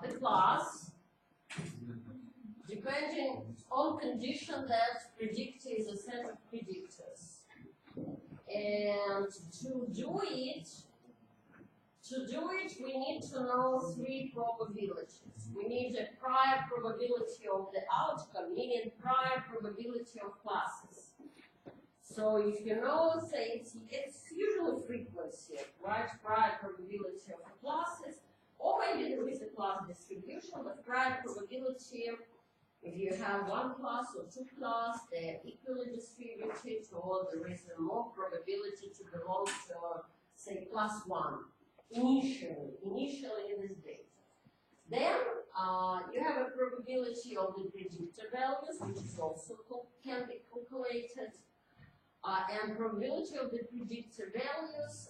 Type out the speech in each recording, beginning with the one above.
the class depending on condition that predictor is a set of predictors. And to do it, we need to know three probabilities. We need a prior probability of the outcome, meaning prior probability of classes. So if you know, say, it's usually frequency, right? Prior probability of classes, or maybe there is a class distribution, but prior probability, if you have one class or two classes, they're equally distributed, or there is a more probability to belong to, say, class 1, initially in this data. Then you have a probability of the predictor values, which is also can be calculated, and probability of the predictor values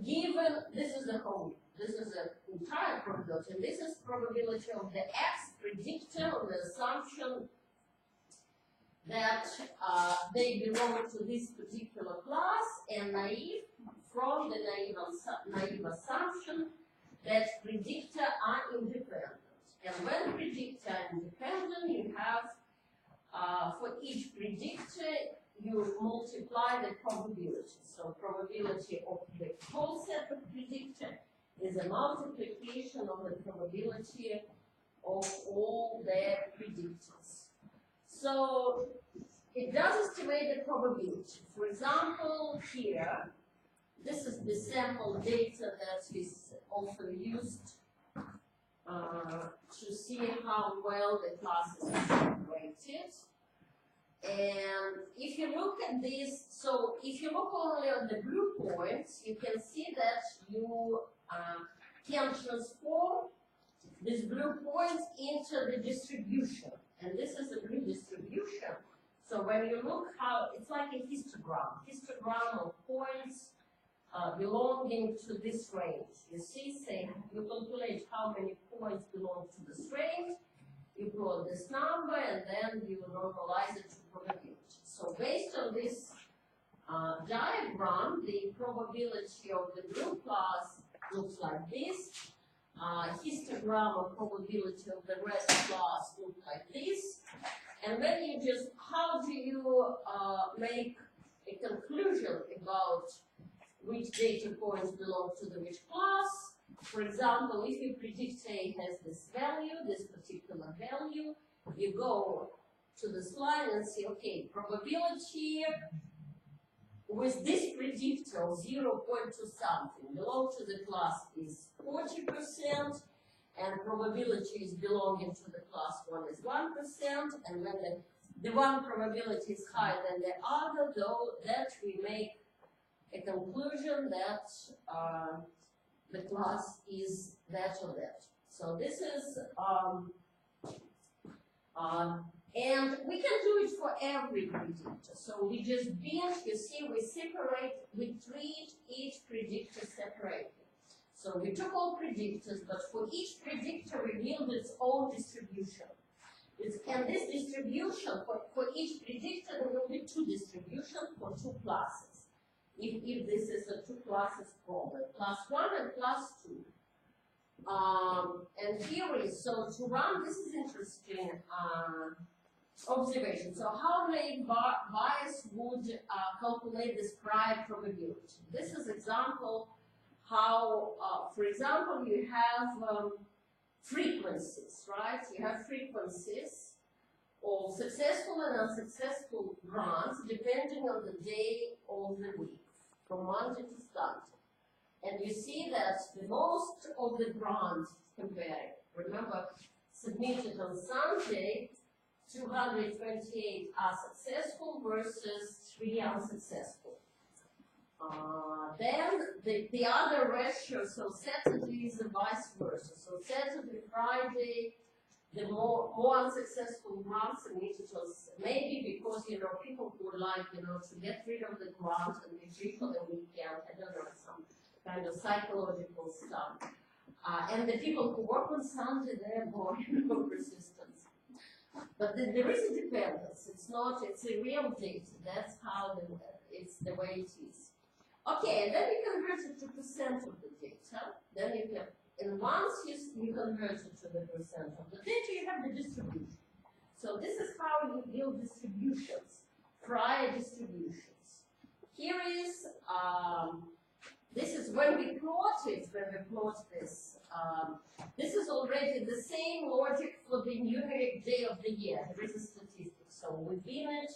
given, this is the whole, this is the entire probability, and this is probability of the X predictor on the assumption that they belong to this particular class, and naive, from the naive assumption that predictor are independent. And when predictor are independent, you have, for each predictor, you multiply the probability. So probability of the whole set of predictor is a multiplication of the probability of all the predictors. So it does estimate the probability. For example, here, this is the sample data that is often used to see how well the classes are separated. And if you look at this, so if you look only on the blue points, you can see that you can transform these blue points into the distribution. And this is a blue distribution. So when you look how, it's like a histogram of points belonging to this range. You see, say, you calculate how many points belong to this range, you plot this number, and then you normalize it to probability. So based on this diagram, the probability of the blue class looks like this. Histogram of probability of the red class looks like this. And then you just, how do you make a conclusion about which data points belong to the which class? For example, if you predict A has this value, this particular value, you go to the slide and say, okay, probability with this predictor of 0.2 something belong to the class is 40%, and probability is belonging to the class 1 is 1%, and when the one probability is higher than the other, though, that we make a conclusion that the class is that or that. So this is, and we can do it for every predictor. So we just binge, you see, we separate, we treat each predictor separately. So we took all predictors, but for each predictor revealed its own distribution. And this distribution, for each predictor, there will be two distributions for two classes. If this is a two classes problem, class 1 and class 2. And here is, so to run, this is interesting observation. So how naive bias would calculate this prior probability? This is example how, for example, you have frequencies, right? You have frequencies of successful and unsuccessful grants depending on the day of the week, from Monday to Sunday. And you see that the most of the grants compared, remember, submitted on Sunday, 228 are successful versus 3 unsuccessful. Then the other ratio, so Saturday is the vice versa. So Saturday, Friday, the more unsuccessful grants submitted was maybe because, you know, people would like, you know, to get rid of the grant and be free for the weekend. I don't know, some kind of psychological stuff. And the people who work on Sunday, they're more, you know, persistent. But there is a dependence. It's not, it's a real data. That's how it's the way it is. Okay, and then you convert it to percent of the data. Then you can, and once you convert it to the percent of the data, you have the distribution. So this is how you build distributions, prior distributions. Here is, this is when we plot it, this. This is already the same logic for the numeric day of the year. There is a statistic. So we bin it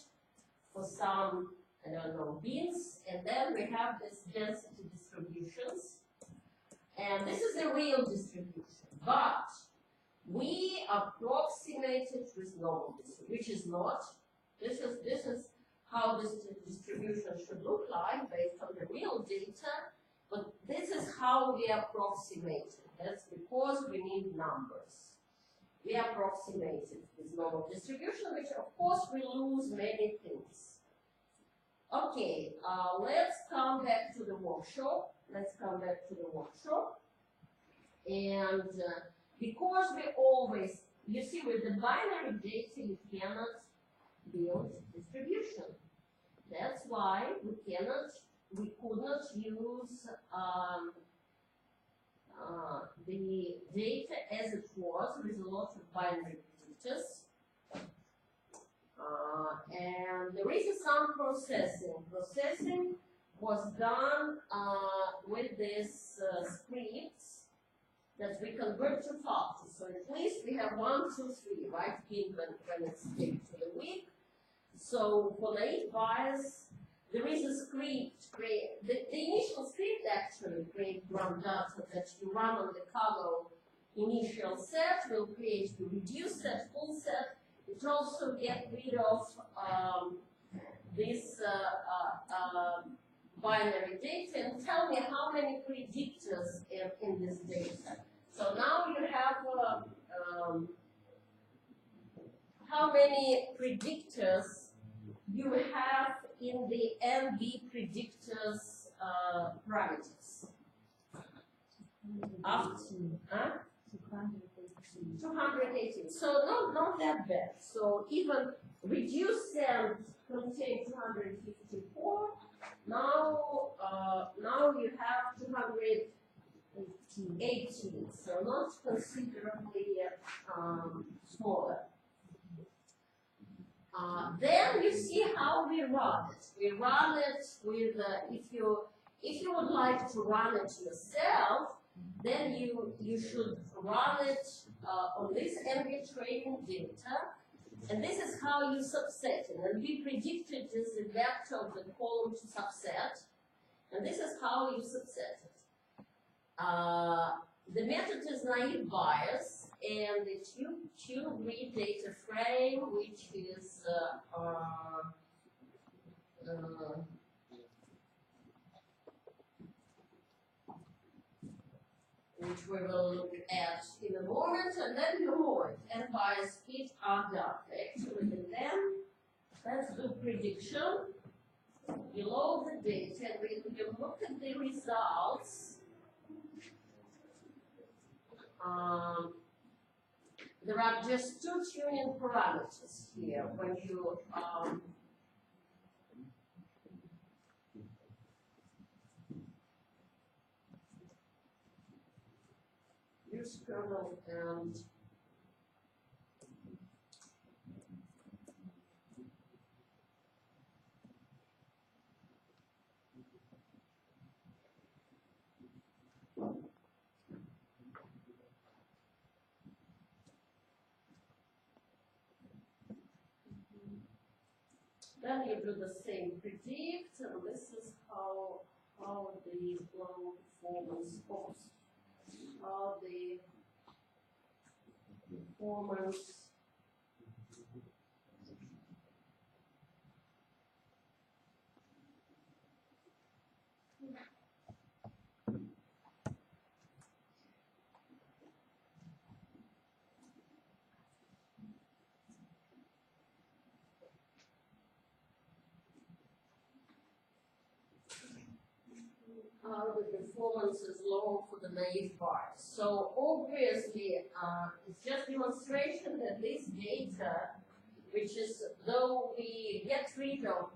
for some, I don't know, bins, and then we have this density distributions. And this is a real distribution, but we approximate it with normal distribution, which is not. This is how this distribution should look like based on the real data, but this is how we approximate it. That's because we need numbers. We approximate it with normal distribution, which of course we lose many things. Okay, let's come back to the workshop. And because we always, you see, with the binary data, you cannot build distribution. That's why we could not use the data as it was with a lot of binary predictors. And there is some processing. Processing was done with these scripts that we convert to factors. So at least we have 1, 2, 3, right? When it's taped to the week. So for naive bias, there is a script. The initial script actually creates ground data that you run on the Kaggle initial set, will create the reduced set, full set. It also gets rid of this binary data and tell me how many predictors in this data. So now you have how many predictors you have in the MB predictors parameters. After, 218. So not that bad. So even reduced set contains 254. Now you have 218. So not considerably smaller. Then you see how we run it. We run it with if you would like to run it yourself, then you should run it on this MD training data, and this is how you subset it. And we predicted is the vector of the column to subset, and this is how you subset it. The method is naive bias, and it's tube read data frame, which is which we will look at in a moment, and then you load and bias fit are done. Actually, and then let's do prediction. You load the data, and when you look at the results, there are just 2 tuning parameters here when you use kernel and then you do the same predict, and this is how the low performance goes. How the performance is low for the naive bias. So obviously, it's just demonstration that this data, which is though we get rid of,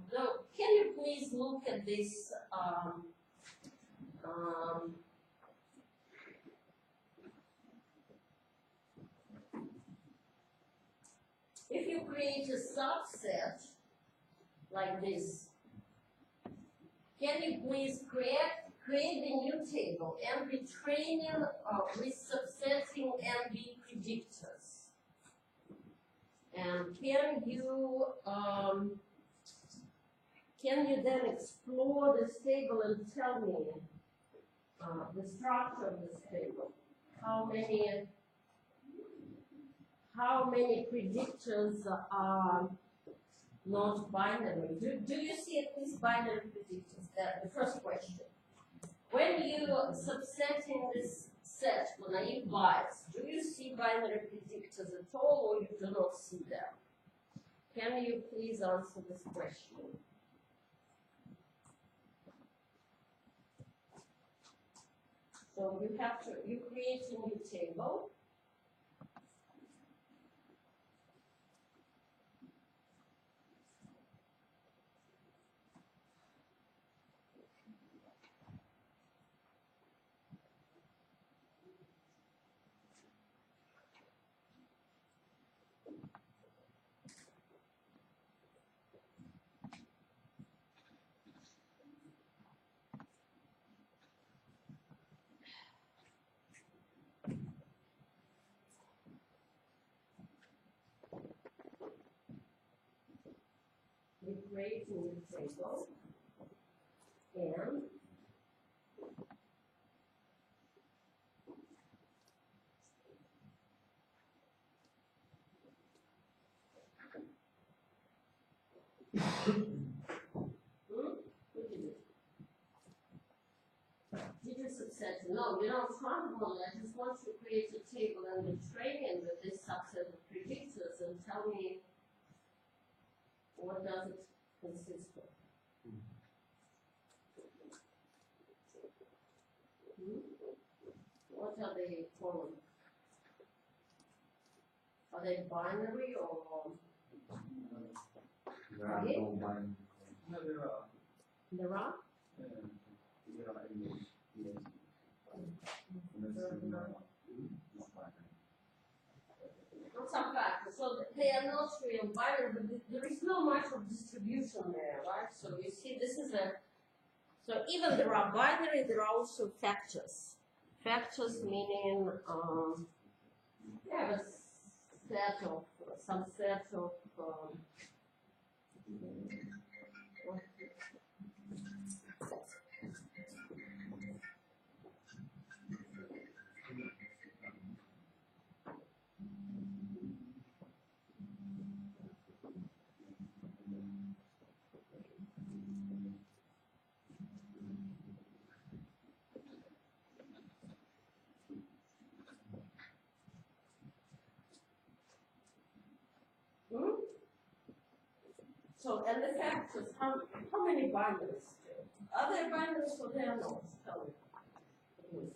can you please look at this create a subset like this, can you please create the new table and be training with subsetting and be predictors? And can you then explore this table and tell me the structure of this table? How many predictors are not binary? Do you see at least binary predictors? That's the first question. When you subsetting this set for naive bias, do you see binary predictors at all, or you do not see them? Can you please answer this question? So you create a new table. We create a new table and did you subset? No, you don't want one. I just want to create a table and be training with this subset of predictors and tell me what does it consist of. What are they called? Are they binary or? There are no binary. No, there are. There are? There are in yes. Some factors. So they are not real binary, but there is no much of distribution there, right? So you see, this is so even there are binary, there are also factors. Factors meaning you have some set of so, and the factors, how many binaries? Are there binaries or there are not? Tell me.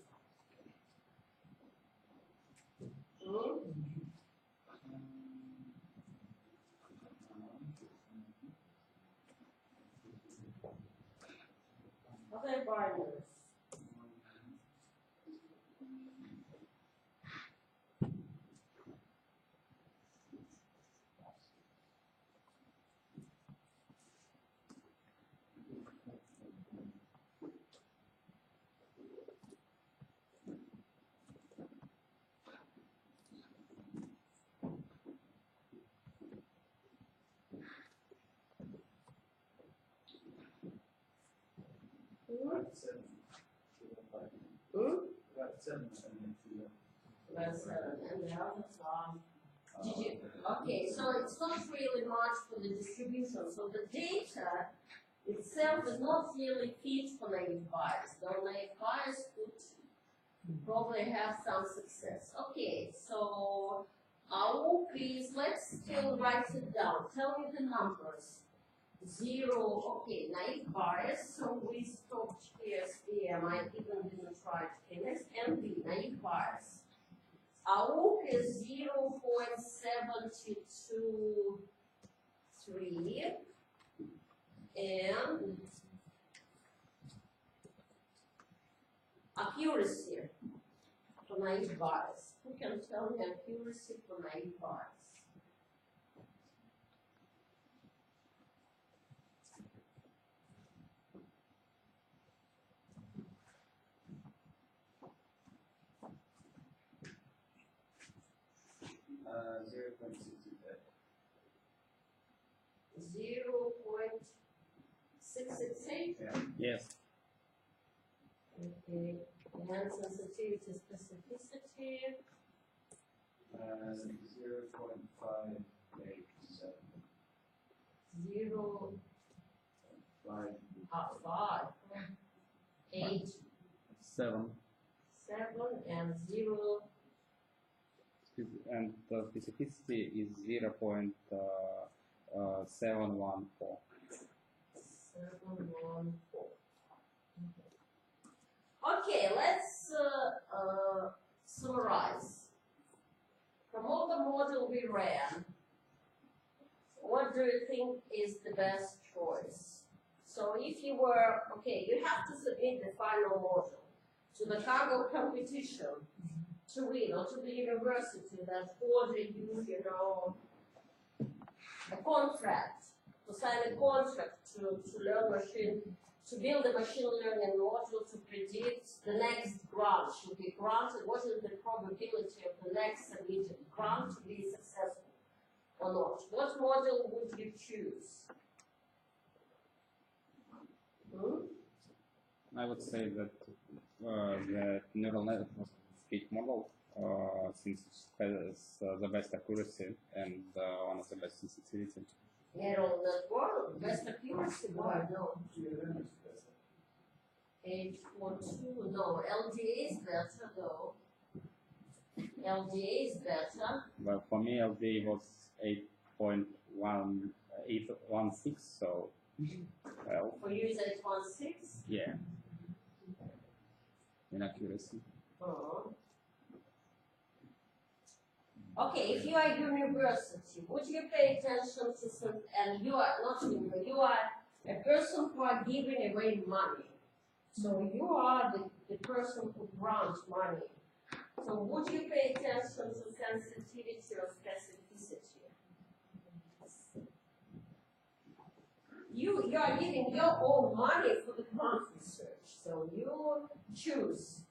Are there binaries? That's and the others are. Did you? Okay, so it's not really much for the distribution. So the data itself is not really fit for naive bias. Though naive bias could probably have some success. Okay, so please let's still write it down. Tell me the numbers. 0, okay, naive bias, so we stopped PSVM, I even didn't write next NB, naive bias. AUC is 0.723, and accuracy for naive bias. Who can tell me accuracy for naive bias? 0.668. Yes. Okay, and sensitivity, specificity, 0.587. 0, 5. 5, 8, 7. 7, and 0, And the specificity is 0.714. 714. Okay, let's summarize. From all the model we ran, what do you think is the best choice? So if you were, okay, you have to submit the final model to the cargo competition to win, or to the university that ordered you, you know, a contract, to sign a contract to learn machine, to build a machine learning module to predict the next grant should be granted. What is the probability of the next submitted grant to be successful or not? What model would you choose? I would say that the neural network speech model, since it has the best accuracy and one of the best sensitivity. Neural network, best accuracy, why no? 842, no, LDA is better though. LDA is better. Well, for me, LD was 8.1816, so, well, For you is 816? yeah, inaccuracy. Okay, if you are university, would you pay attention to some, and you are not university, you are a person who are giving away money. So you are the person who grants money. So would you pay attention to sensitivity or specificity? You are giving your own money for the grant research. So you choose.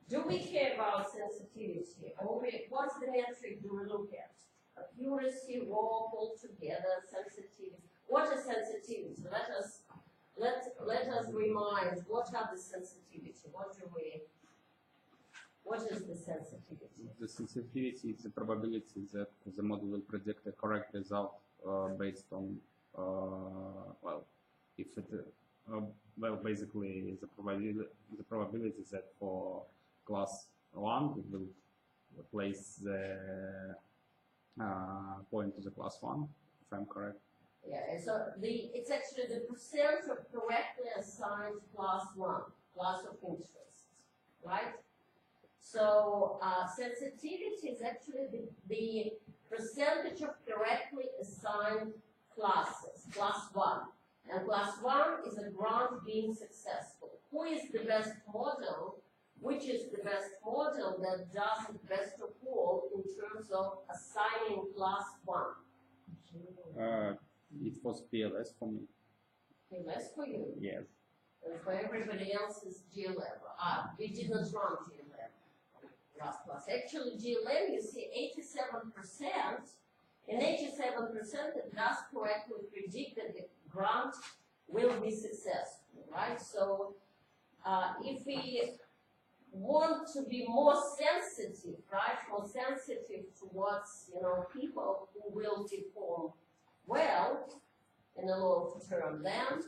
Do we care about sensitivity? Or what's the metric do we look at? Accuracy, raw, altogether, sensitivity. What is sensitivity? Let us remind, what are the sensitivity? What is the sensitivity? The sensitivity is the probability that the model will predict a correct result based on, well, if it, well, basically the probability that for class 1 it will place the point to the class 1, if I'm correct. Yeah, and so it's actually the percent of correctly assigned class 1, class of interest, right? So sensitivity is actually the percentage of correctly assigned classes, class 1. And class 1 is a grant being successful. Who is the best model? Which is the best model that does it best of all in terms of assigning class 1? It was PLS for me. PLS for you? Yes. And for everybody else is GLM. We did not run GLM last class. Actually, GLM, you see 87%. In 87%, it does correctly predict that the grant will be successful, right? So if we want to be more sensitive, right? More sensitive towards, you know, people who will perform well in the long term, then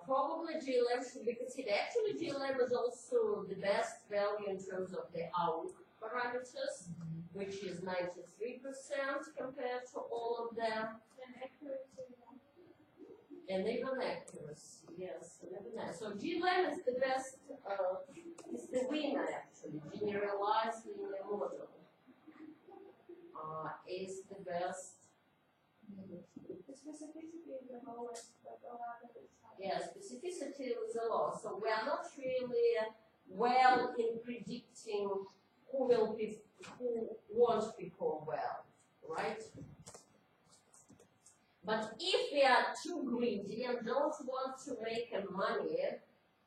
probably GLM should be considered. Actually, GLM is also the best value in terms of the outlook parameters, which is 93% compared to all of them. And even accuracy, yes. So GLM is the best, it's the winner actually, generalized linear model is the best. Yeah, specificity is a lot. So we are not really well in predicting who won't perform well, right? But if we are too greedy and don't want to make money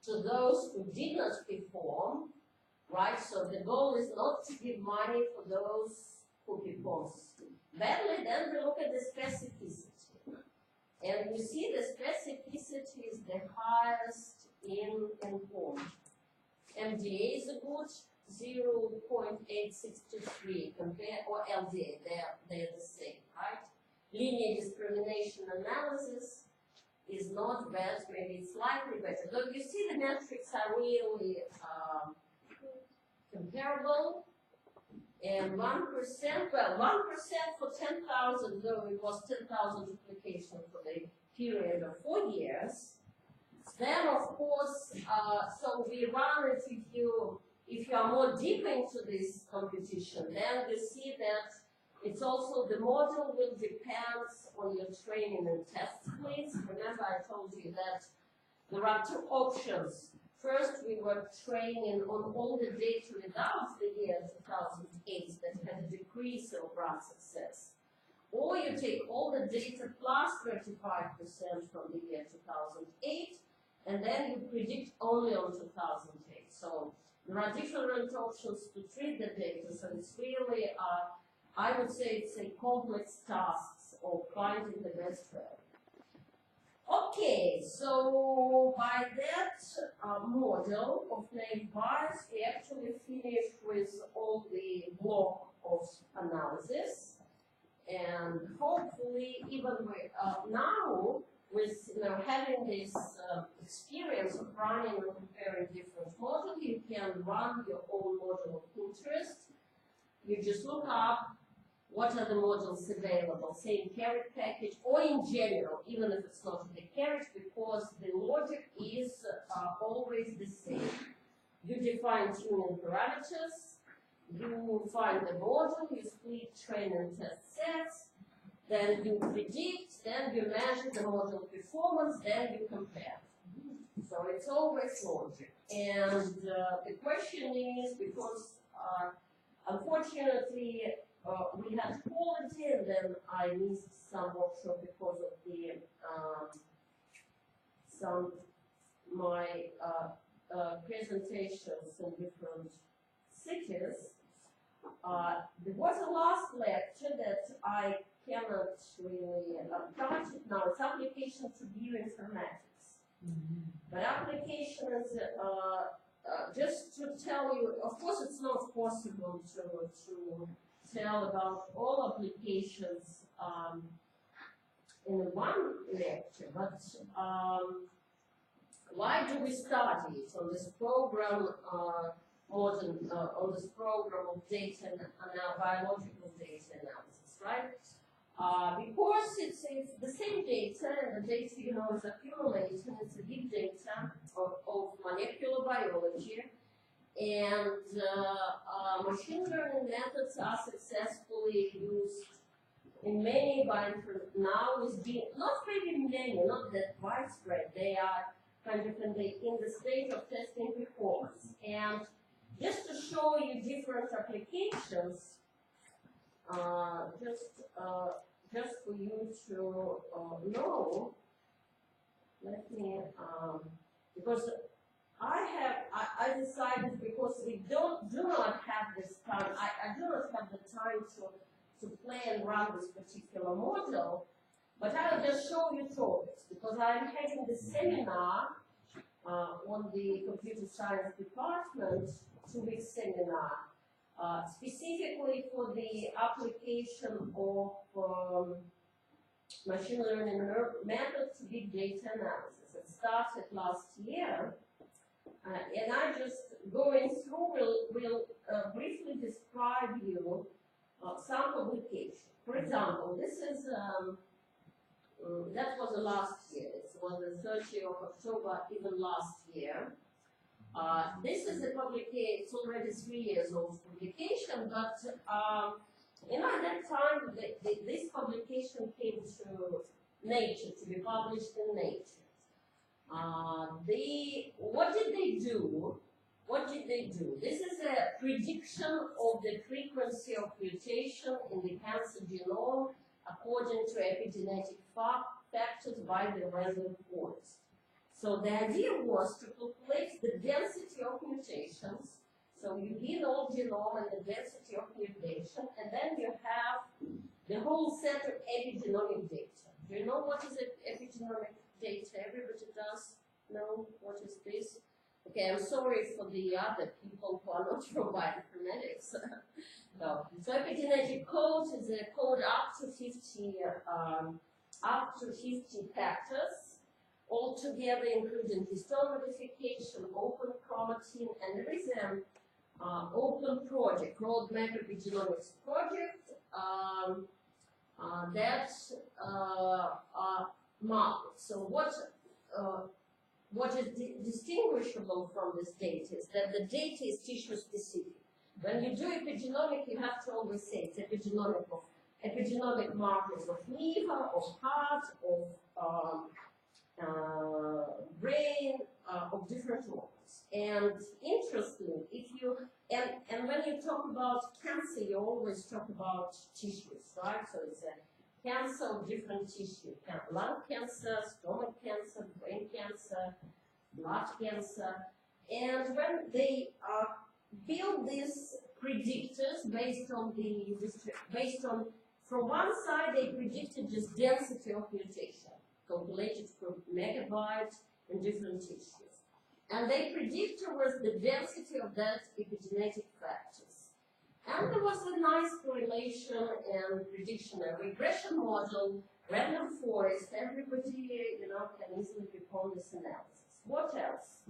to those who did not perform, right? So the goal is not to give money for those who perform. badly, then we look at the specificity. And you see the specificity is the highest in informed. MDA is a good 0.863 compared, or LDA, they're the same, right? Linear discrimination analysis is not bad, maybe it's slightly better. Though you see the metrics are really comparable. And 1%, well, 1% for 10,000, though it was 10,000 applications for the period of 4 years. Then, of course, so we run it if you are more deep into this competition, then you see that it's also the model will depend on your training and test splits. Remember, I told you that there are 2 options. First, we were training on all the data without the year 2008 that had a decrease in grant success. Or you take all the data plus 35% from the year 2008, and then you predict only on 2008. So there are different options to treat the data, so it's really, I would say it's a complex task of finding the best value. Okay, so by that model of naive bias, we actually finished with all the block of analysis, and hopefully, even with, now, with having this experience of running and comparing different models, you can run your own model of interest. You just look up what are the models available, say in carrot package or in general, even if it's not in the carrot, because the logic is always the same. You define tuning parameters, you find the model, you split train and test sets, then you predict, then you measure the model performance, then you compare. So it's always logic. And the question is, because unfortunately we had quality, and then I missed some workshop because of the my presentations in different cities. There was a last lecture that I cannot really touch it now. It's application to bioinformatics. But applications, just to tell you, of course it's not possible to tell about all applications in one lecture, but why do we study it on this program, on this program of data and biological data analysis, right? Because it's the same data, and the data, is accumulated, it's a big data of molecular biology, and machine learning methods are successfully used in many now is being, not very many, not that widespread, they are kind of in the stage of testing performance. And just to show you different applications, just for you to know, let me, because I decided, because we do not have this time, I do not have the time to play and run this particular model, but I will just show you topics, because I'm having the seminar on the computer science department, 2-week seminar, specifically for the application of machine learning methods to big data analysis. It started last year, and I just going through will briefly describe you some publications. For example, this is that was the last year. It was the 30th of October, even last year. This is a publication. It's already 3 years old publication, but at that time, this publication came to Nature, to be published in Nature. What did they do? This is a prediction of the frequency of mutation in the cancer genome according to epigenetic factors by the random forest. So the idea was to calculate the density of mutations. So you give all genome and the density of mutation, and then you have the a whole set of epigenomic data. Do you know what is epigenomic data? Everybody does know what is this? Okay, I'm sorry for the other people who are not from bioinformatics. No. So epigenetic code is a code up to 50 factors, altogether including histone modification, open chromatin, and there is an open project, roadmap epigenomics project, that market. So what is distinguishable from this data is that the data is tissue specific. When you do epigenomic, you have to always say it's epigenomic markers of liver, of heart, of brain, of different organs. And interesting, and when you talk about cancer, you always talk about tissues, right? So it's a cancer of different tissue, lung cancer, stomach cancer, brain cancer, blood cancer. And when they build these predictors from one side they predicted just density of mutation, calculated per megabyte in different tissues. And they predictor was the density of that epigenetic factors. And there was a nice correlation and prediction, a regression model, random forest, everybody, can easily perform this analysis. What else?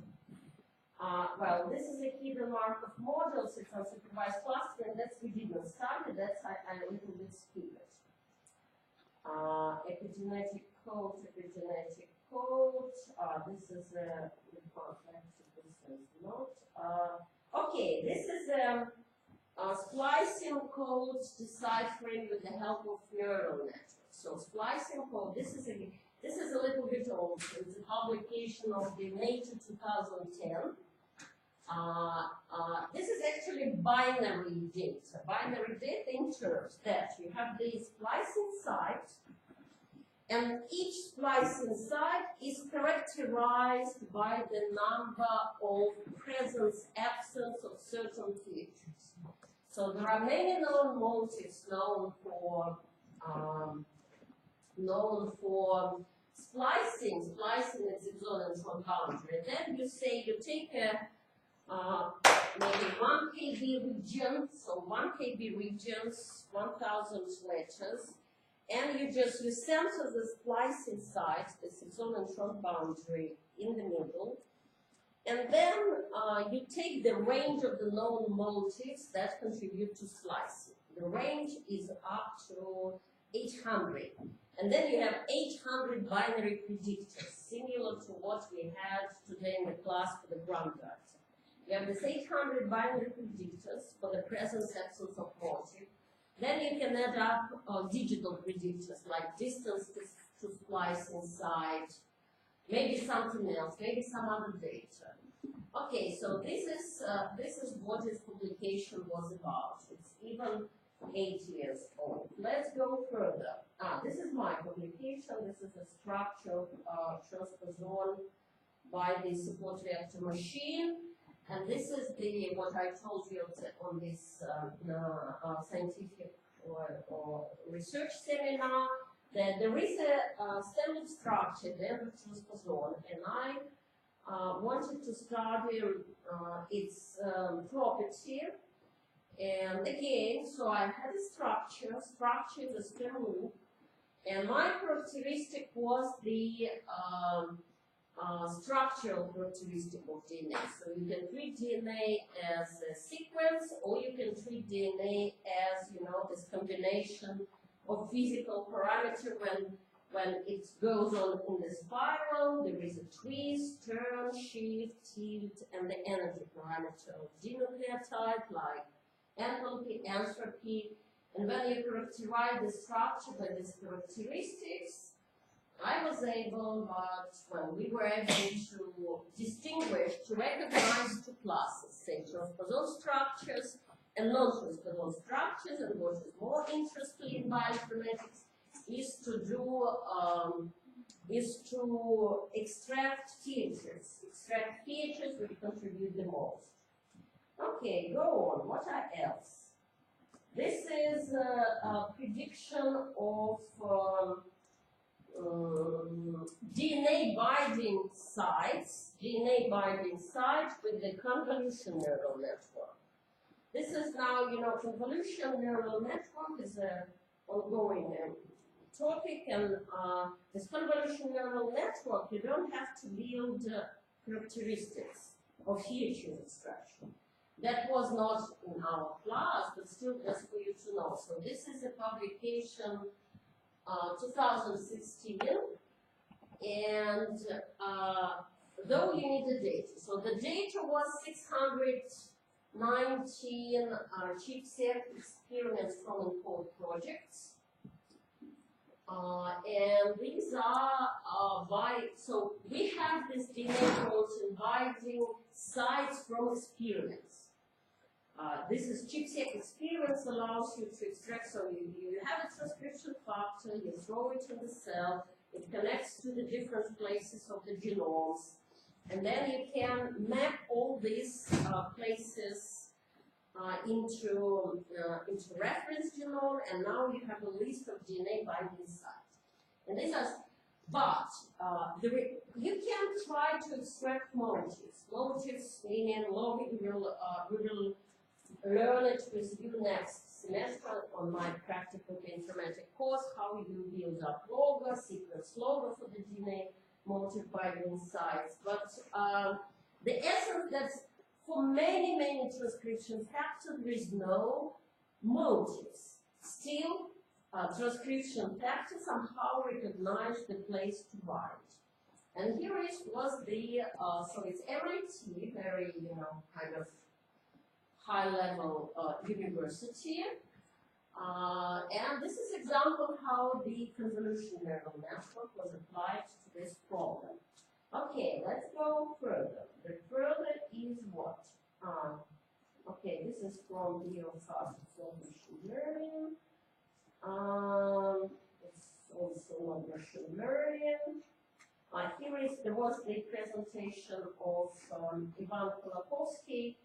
Well, this is a hidden Markov model, so it's unsupervised clustering, we didn't study, that's I a little bit skip it. Epigenetic code, this is a, okay, this is a splicing code deciphering with the help of neural networks. So splicing code, this is a little bit old. It's a publication of the Nature 2010. This is actually binary data. Binary data in terms that you have the splicing site, and each splicing site is characterized by the number of presence, absence of certain features. So there are many known motifs known for splicing is its own and boundary. And then you say you take a maybe 1 kb region, so 1 kb regions, 1000 letters, and you center the splicing site, the exon and trunk boundary in the middle, and then you take the range of the known motifs that contribute to splicing. The range is up to 800, and then you have 800 binary predictors, similar to what we had today in the class for the ground data. You have this 800 binary predictors for the presence, absence of motif. Then you can add up digital predictors like distance to splicing site, maybe something else, maybe some other data. Okay, so this is what this publication was about. It's even 8 years old. Let's go further. This is my publication. This is a structure of transposon by the support vector machine. And this is what I told you on this scientific or research seminar, that there is a standard structure, the transposon, and I wanted to study its property. And again, so I had a structure is a square loop, and my characteristic was the structural characteristic of DNA. So you can treat DNA as a sequence, or you can treat DNA as, this combination of physical parameter when it goes on in the spiral, there is a twist, turn, shift, tilt, and the energy parameter of denucleotide, like enthalpy, entropy. And when you characterize the structure by these characteristics, I was able, we were able to distinguish, to recognize two classes, say transposon structures and non-transposon structures. And what is more interesting in bioinformatics is to extract features which contribute the most. Okay, go on. What else? This is a prediction of DNA binding sites with the convolution neural network. This is now, convolution neural network is an ongoing topic, and this convolution neural network, you don't have to build characteristics of feature extraction. That was not in our class, but still just for you to know. So this is a publication 2016, and though you need the data. So the data was 619 chipset experiments from encode projects. And these are so we have this DNA codes inviting sites from experiments. This is chipset experience allows you to extract, so you have a transcription factor, you throw it in the cell, it connects to the different places of the genomes, and then you can map all these places into reference genome, and now you have a list of DNA binding sites. And these are, but you can try to extract motifs. Motifs meaning we will learn it with you next semester on my practical informatic course, how you build up logger, sequence logger for the DNA motif binding sites. But the essence that for many transcription factors there is no motifs. Still, transcription factors somehow recognize the place to bind. And here was the so it's MIT, very kind of high-level university, and this is example how the convolution neural network was applied to this problem. Okay, let's go further. The further is what? Okay, this is from Biofast machine learning. It's also not machine learning. There was the presentation of Ivan Kolakowski.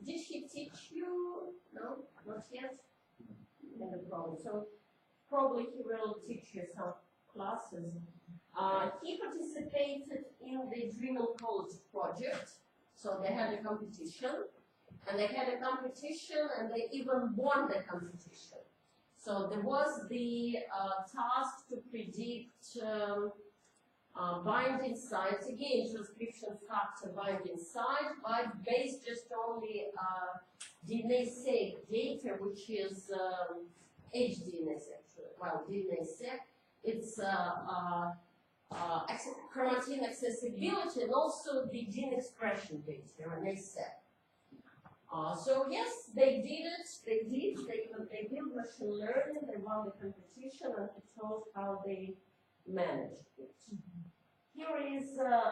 Did she teach you? No, not yet. In the problem. So probably he will teach you some classes. He participated in the Dream and Code project. So they had a competition, and they even won the competition. So there was the task to predict binding sites, again, transcription factor binding site, but based just only DNA-seq data, which is HDNA-seq, well, DNA-seq, it's chromatin accessibility, and also the gene expression data, RNA-seq. So yes, they did it, they built machine learning, they won the competition, and it shows how they managed it. Here is the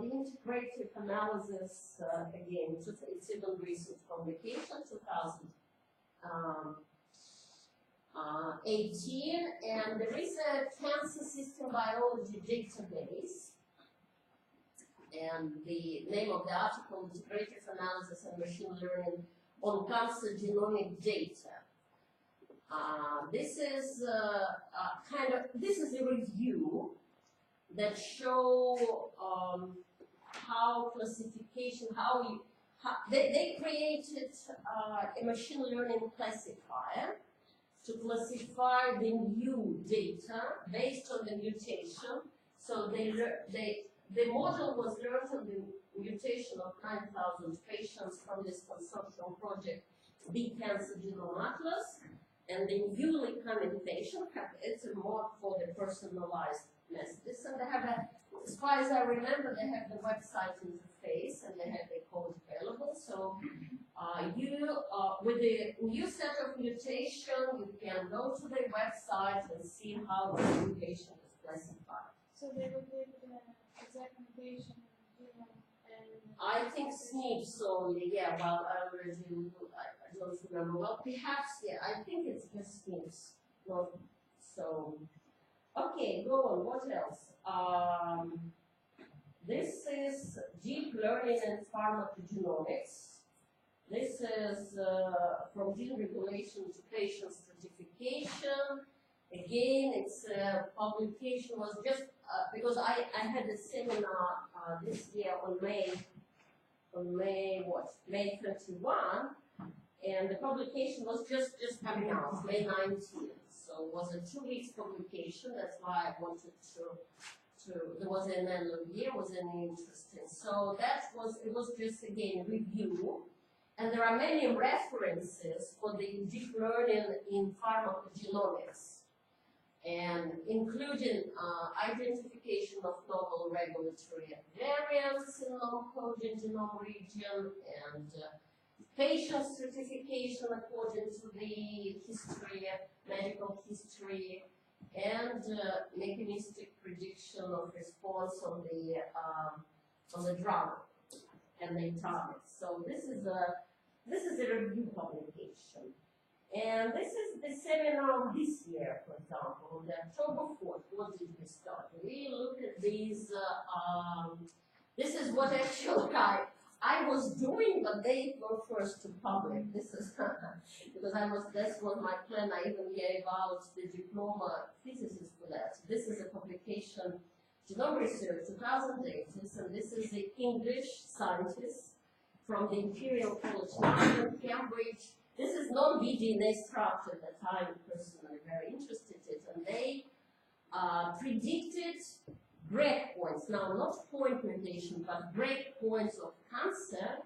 integrative analysis, again, it's even recent publication, 2018, and there is a cancer system biology database, and the name of the article, Integrative Analysis and Machine Learning on Cancer Genomic Data. This is this is a review that show how classification, they created a machine learning classifier to classify the new data based on the mutation. So the model was learned on the mutation of 9,000 patients from this consortium project, Big Cancer Genome Atlas. And the newly coming patient, it's a more for the personalized messages. And they have as far as I remember, they have the website interface and they have the code available. So with the new set of mutation, you can go to the website and see how the mutation is classified. So they will give the exact mutation and I think SNPs only, yeah, well, I don't remember. Well, perhaps, yeah, I think it's just SNPs. Not so. Okay, go on. What else? This is deep learning and pharmacogenomics. This is from gene regulation to patient stratification. Again, its publication was just because I had a seminar this year on May 31, and the publication was just coming out, May 19th. So it was a 2 weeks publication. That's why I wanted to there was an end of year, was an interesting. So it was just again review. And there are many references for the deep learning in pharmacogenomics, and including identification of novel regulatory variants in non-coding genome region, and patient stratification according to the history, medical history, and mechanistic prediction of response on the drug and the targets. So this is a review publication. And this is the seminar this year, for example, on the October 4th. What did we start? We look at these, this is what actually I was doing, but they were first to public. This is because that was my plan. I even gave out the diploma thesis for that. This is a publication, Genome Research 2008, and this is the English scientist from the Imperial College London, Cambridge. This is non-BDNA structure that I'm personally very interested in, and they predicted breakpoints. Now, not point mutation, but breakpoints of cancer.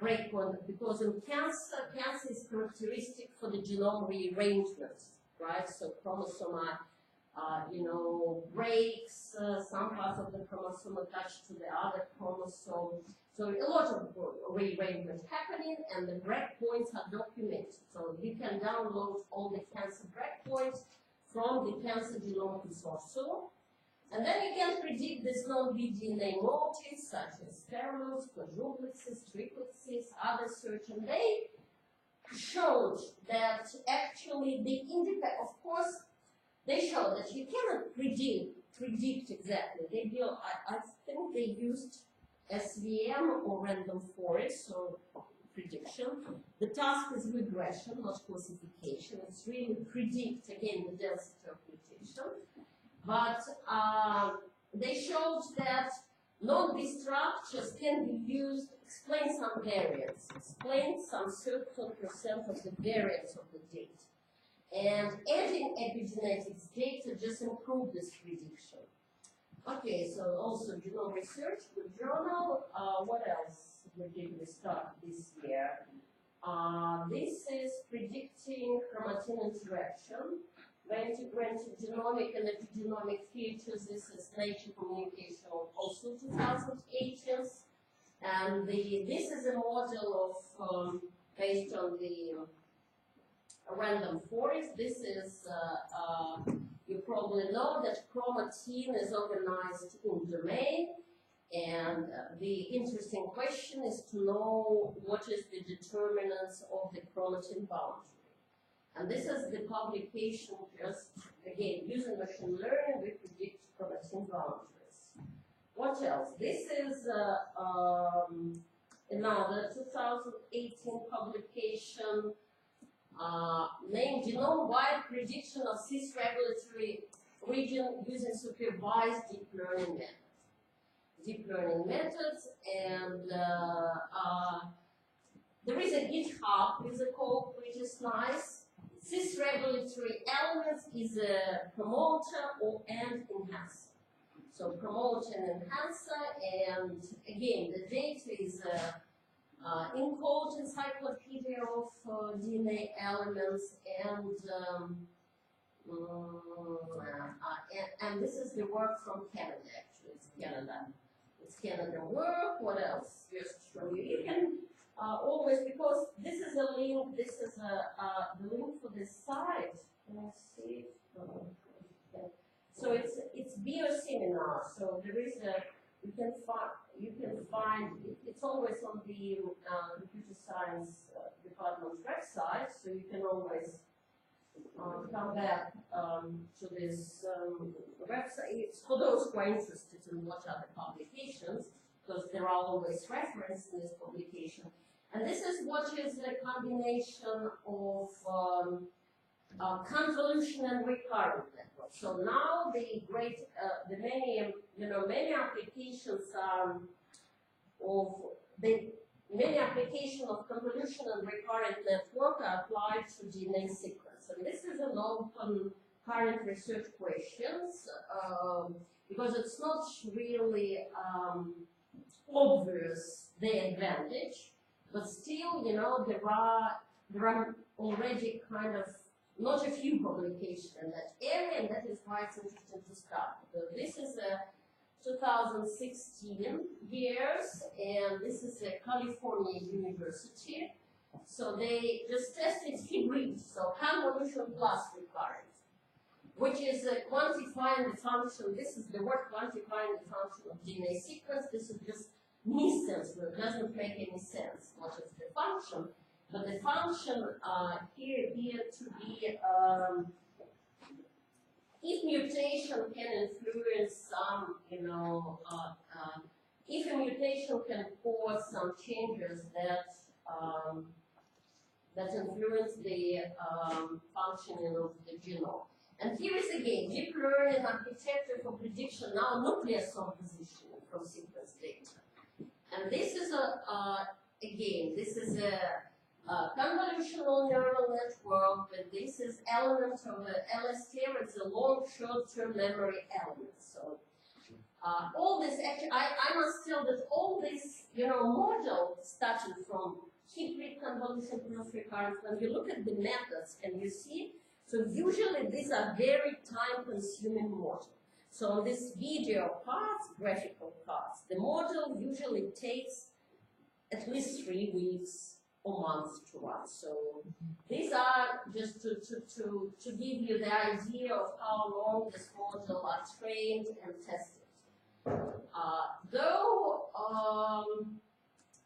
Breakpoint, because in cancer is characteristic for the genome rearrangement, right? So chromosome, breaks, some parts of the chromosome attached to the other chromosome. So a lot of rearrangement happening, and the breakpoints are documented. So you can download all the cancer breakpoints from the Cancer Genome Consortium. And then you can predict these non-BDNA motifs such as parallels, quadruplexes, triplexes, other search, and they showed that actually of course, they showed that you cannot predict exactly. I think they used SVM or random forest, so prediction. The task is regression, not classification. It's really predict, again, the density of mutation. But they showed that non-B structures can be used to explain some variants, explain some certain % of the variance of the data. And adding epigenetics data just improve this prediction. Okay, so also genome research, good journal. What else did we start this year? This is predicting chromatin interaction. Integrated genomic and epigenomic features. This is Nature Communication, also 2018. And this is a model of based on the random forest. This is you probably know that chromatin is organized in domain, and the interesting question is to know what is the determinants of the chromatin boundary. And this is the publication, just again, using machine learning, we predict chromatin boundaries. What else? This is another 2018 publication named Genome-Wide Prediction of Cis-Regulatory Region using Supervised Deep Learning Methods. And there is a GitHub with a code which is nice. Cis-regulatory elements is a promoter and enhancer. So promoter and enhancer, and again, the data is encoded encyclopedia of DNA elements, and this is the work from Canada. Actually, it's Canada work. What else? Just to show you, you can. Always, because this is a link, this is the link for this site. Let's see. So it's bioseminar. So there is you can find it's always on the computer science department's website. So you can always come back to this website. It's for those who are interested in what are the publications, because there are always references in this publication. And this is what is a combination of convolution and recurrent network. So now the many applications many applications of convolution and recurrent network are applied to DNA sequence. And this is an open current research questions because it's not really obvious the advantage, but still, there are already kind of not a few publications in that area, and that is why it's interesting to start. So this is a 2016 years, and this is a California University. So they just tested hybrids, so convolution plus recurrent, which is quantifying the function. This is the word quantifying the function of DNA sequence. This is just nonsense, but it doesn't make any sense. What is the function? But the function here appeared to be if mutation can influence some, if a mutation can cause some changes that influence the functioning of the genome. And here is again deep learning architecture for prediction now nucleosome position from sequence data. And this is this is a convolutional neural network, but this is element of the LSTM. It's a long short-term memory element. So all this actually, I must tell that all this model started from hybrid convolution plus recurrence. When you look at the methods and you see, so usually these are very time-consuming models. So on this video parts, graphical parts, the model usually takes at least 3 weeks or months to run. So these are just to give you the idea of how long this model are trained and tested.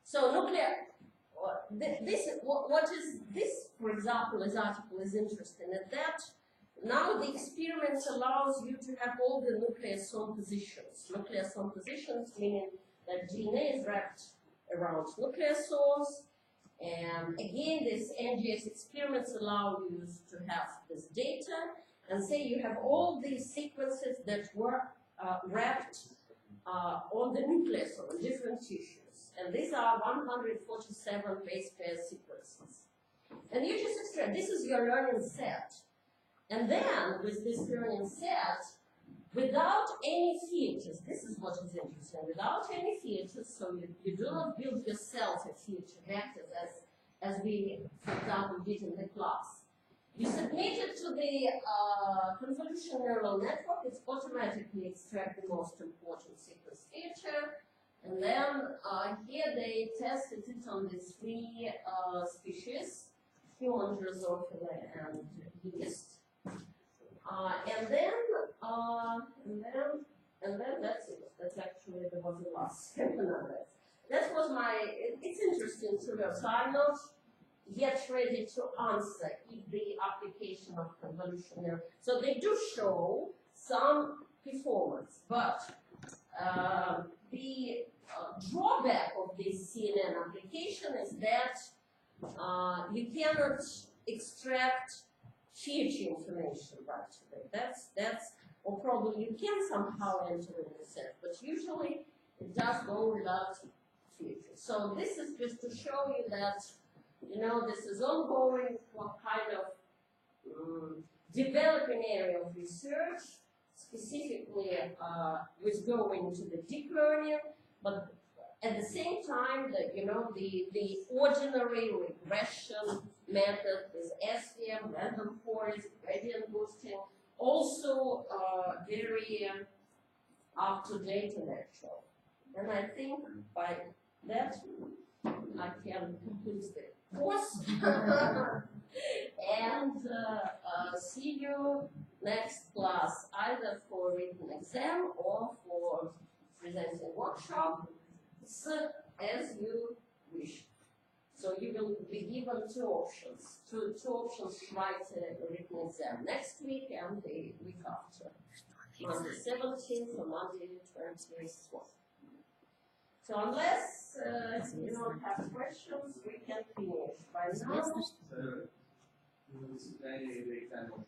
So nuclear. What is this? For example, this article is interesting in that now the experiment allows you to have all the nucleosome positions. Nucleosome positions meaning that DNA is wrapped around nucleosomes. And again, these NGS experiments allow you to have this data and say you have all these sequences that were wrapped on the nucleosome in different tissues. And these are 147 base pair sequences. And you just extract, this is your learning set. And then with this learning set, without any features, this is what is interesting, without any features, so you do not build yourself a feature vectors as we, for example, did in the class. You submit it to the convolutional neural network, it's automatically extract the most important sequence feature, and then here they tested it on these 3 species, human, Drosophila, and yeast. And then that's it. That's actually there was the last That was it's interesting to know. So I'm not yet ready to answer if the application of convolution. So they do show some performance, but the drawback of this CNN application is that you cannot extract feature information right away. That's or probably you can somehow enter in the set, but usually it does go without features. So this is just to show you that this is ongoing, what kind of developing area of research, specifically with going to the deep learning, but at the same time that the ordinary regression method is SVM, random forest, gradient boosting, also very up to date and actual. And I think by that I can conclude the course and see you next class, either for written exam or for presenting workshop, as you wish. So you will be given 2 options. Two options to write a written exam next week and the week after. Monday 17th or Monday 24th. So unless you don't have questions, we can finish by now. So, this is the example